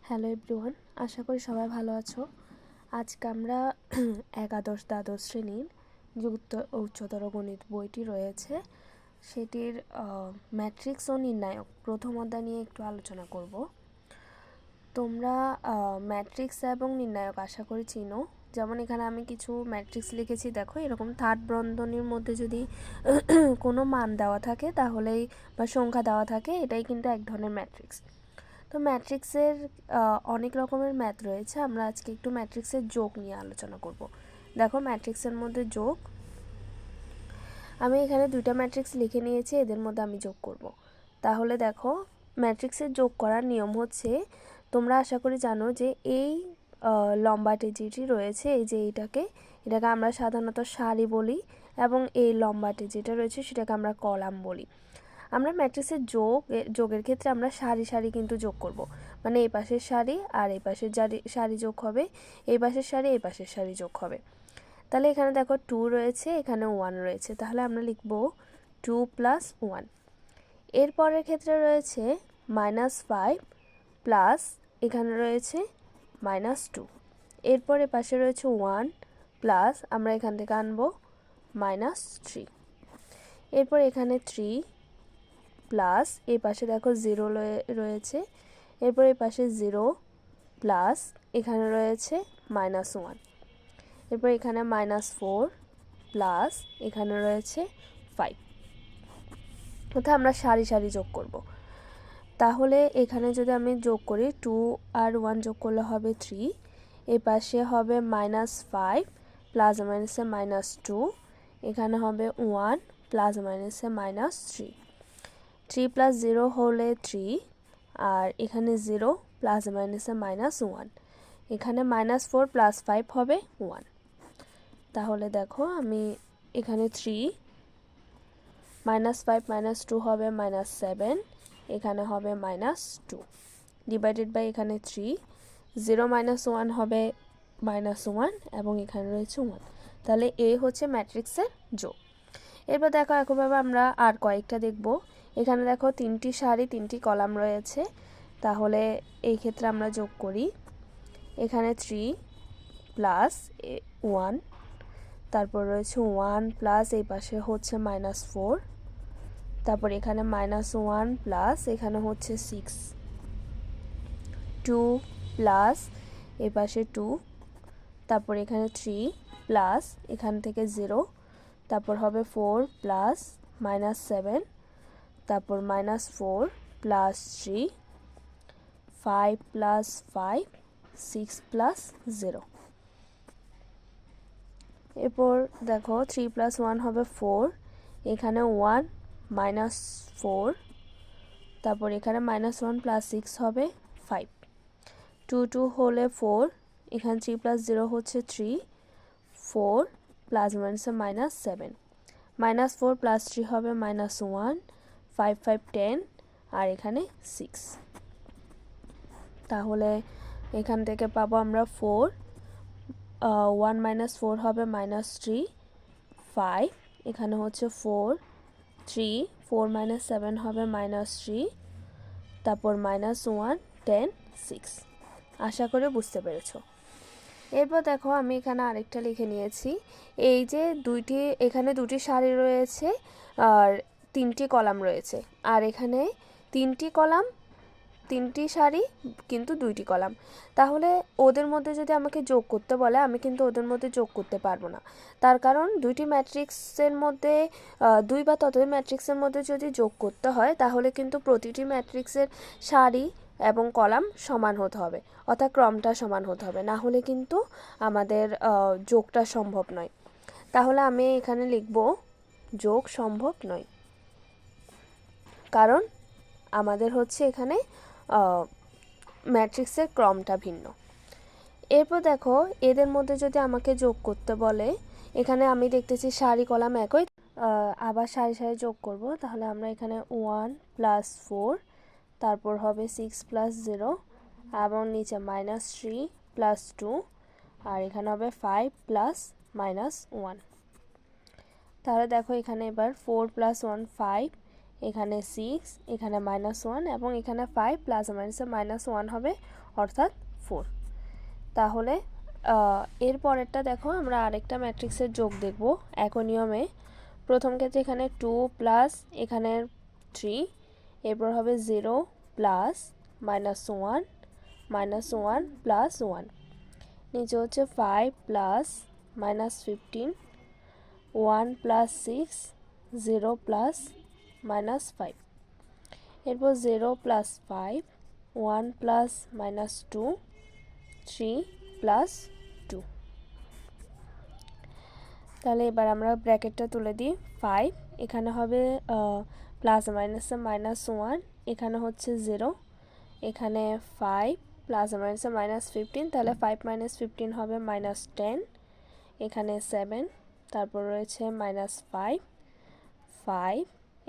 Hello everyone, আশা করি সবাই ভালো আছো। আজকে আমরা একাদশ দ্বাদশ শ্রেণীর যুক্ত উচ্চতর গণিত বইটি রয়েছে সেটির ম্যাট্রিক্স ও নির্ণায়ক প্রথম অধ্যায় নিয়ে একটু আলোচনা করব। তোমরা ম্যাট্রিক্স এবং নির্ণায়ক আশা করি চিনো। যেমন এখানে আমি কিছু ম্যাট্রিক্স লিখেছি, দেখো এরকম থার্ড বন্ধনীর মধ্যে যদি কোনো মান দেওয়া থাকে তাহলেই বা সংখ্যা দেওয়া থাকে, এটাই কিন্তু এক ধরনের ম্যাট্রিক্স। তো ম্যাট্রিক্সের অনেক রকমের ম্যাথ রয়েছে, আমরা আজকে একটু ম্যাট্রিক্সের যোগ নিয়ে আলোচনা করব। দেখো ম্যাট্রিক্সের মধ্যে যোগ, আমি এখানে দুইটা ম্যাট্রিক্স লিখে নিয়েছি, এদের মধ্যে আমি যোগ করব। তাহলে দেখো ম্যাট্রিক্সের যোগ করার নিয়ম হচ্ছে, তোমরা আশা করি জানো যে এই লম্বাটে যেটি রয়েছে, এই যে এটাকে আমরা সাধারণত সারি বলি, এবং এই লম্বাটে যেটা রয়েছে সেটাকে আমরা কলাম বলি। আমরা ম্যাট্রিক্সের যোগের ক্ষেত্রে আমরা সারি সারি কিন্তু যোগ করব, মানে এই পাশের সারি আর এই পাশের সারি যোগ হবে, এই পাশের সারি এই পাশের সারি যোগ হবে। তাহলে এখানে দেখো 2 রয়েছে, এখানে 1 রয়েছে, তাহলে আমরা লিখব 2 + 1। এরপরের ক্ষেত্রে রয়েছে -5 প্লাস এখানে রয়েছে -2। এরপরে পাশে রয়েছে 1 প্লাস আমরা এখান থেকে আনবো -3। এরপর এখানে 3 প্লাস এই পাশে দেখো 0 রয়েছে, এরপর এই পাশে 0 প্লাস এখানে রয়েছে -1। এরপর এখানে -4 প্লাস এখানে রয়েছে 5। অর্থাৎ আমরা সারি সারি যোগ করব। তাহলে এখানে যদি আমি যোগ করি 2 আর 1 যোগ করলে হবে 3, এই পাশে হবে -5 প্লাস মাইনাসে -2, এখানে হবে 1 প্লাস মাইনাসে -3। 3 + 0 হলে 3, আর এখানে 0 প্লাস মাইনাসে -1, এখানে -4 প্লাস 5 হবে 1। তাহলে দেখো আমি এখানে 3 -5 - 2 হবে -7, এখানে হবে -2 ডিভাইডেড বাই এখানে 3, 0 - 1 হবে -1 এবং এখানে রয়েছে 1। তাহলে এই হচ্ছে ম্যাট্রিক্সের যোগ। এরপর দেখো একইভাবে আমরা আর কয়েকটা দেখব। এখানে দেখো 3টি সারি 3টি কলাম রয়েছে, তাহলে এই ক্ষেত্রে আমরা যোগ করি। এখানে 3 প্লাস 1, তারপর রয়েছে 1 প্লাস এই পাশে হচ্ছে -4, তারপর এখানে -1 প্লাস এখানে হচ্ছে 6, 2 প্লাস এই পাশে 2, তারপর এখানে 3 প্লাস এখান থেকে 0, তারপর হবে 4 প্লাস -7, তারপর -4 প্লাস 3, 5 প্লাস 5, 6 প্লাস 0। এরপর দেখো 3 + 1 হবে 4, এখানে 1 -4, তারপর এখানে -1 প্লাস 6 হবে 5, 2 2 হলে 4, এখানে 3 + 0 হচ্ছে 3, 4 প্লাস মাইনাসে -7, -4 প্লাস 3 হবে -1, 5 5 10, আর এখানে 6। তাহলে এখান থেকে পাবো আমরা 4, 1 - 4 হবে -3, 5 এখানে হচ্ছে 4, 3 4 - 7 হবে -3, তারপর -1 10 6। আশা করে বুঝতে পেরেছো। এরপর দেখো আমি এখানে আরেকটা লিখে নিয়েছি, এই যে এখানে দুটি সারি রয়েছে আর 3টি কলাম রয়েছে, আর এখানে 3টি কলাম 3টি সারি কিন্তু 2টি কলাম। তাহলে ওদের মধ্যে যদি আমাকে যোগ করতে বলে, আমি কিন্তু ওদের মধ্যে যোগ করতে পারবো না। তার কারণ দুইটি ম্যাট্রিক্সের মধ্যে 2 বা ততোধিক ম্যাট্রিক্সের মধ্যে যদি যোগ করতে হয়, তাহলে কিন্তু প্রতিটি ম্যাট্রিক্সের সারি এবং কলাম সমান হতে হবে, অর্থাৎ ক্রমটা সমান হতে হবে, না হলে কিন্তু আমাদের যোগটা সম্ভব নয়। তাহলে আমি এখানে লিখব যোগ সম্ভব নয়, কারণ আমাদের হচ্ছে এখানে ম্যাট্রিক্সের ক্রমটা ভিন্ন। এরপর দেখো এদের মধ্যে যদি আমাকে যোগ করতে বলে, এখানে আমি দেখতেছি সারি কলাম একই, আবার সারি সারি যোগ করব। তাহলে আমরা এখানে 1 + 4, তারপর হবে 6 + 0, এবং নিচে -3 + 2, আর এখানে হবে 5 + -1। তাহলে দেখো এখানে এবার 4 + 1 5, এখানে 6, এখানে -1 এবং এখানে 5 প্লাস মাইনাসে -1 হবে অর্থাৎ 4। তাহলে এর পরেরটা দেখো, আমরা আরেকটা ম্যাট্রিক্সের যোগ দেখব একই নিয়মে। প্রথম ক্ষেত্রে এখানে 2 প্লাস এখানে 3, এরপর হবে 0 প্লাস -1 -1 প্লাস 1, নিচে হচ্ছে 5 প্লাস -15, 1 প্লাস 6, 0 প্লাস -5, এরপর 0 প্লাস 5, 1 প্লাস -2, 3 প্লাস 2। তাহলে এবার আমরা ব্র্যাকেটটা তুলে দিই। 5 এখানে হবে প্লাস মাইনাসে -1, এখানে হচ্ছে 0, এখানে 5 প্লাস মাইনাসে -15, তাহলে 5 - 15 হবে -10, এখানে 7, তারপর রয়েছে -5, 5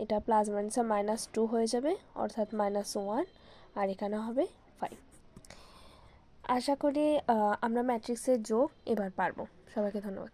এটা প্লাস মাইনাসে -2 হয়ে যাবে অর্থাৎ -1, আর এখানে হবে 5। আশা করি আমরা ম্যাট্রিক্সের যোগ এবার পারবো। সবাইকে ধন্যবাদ।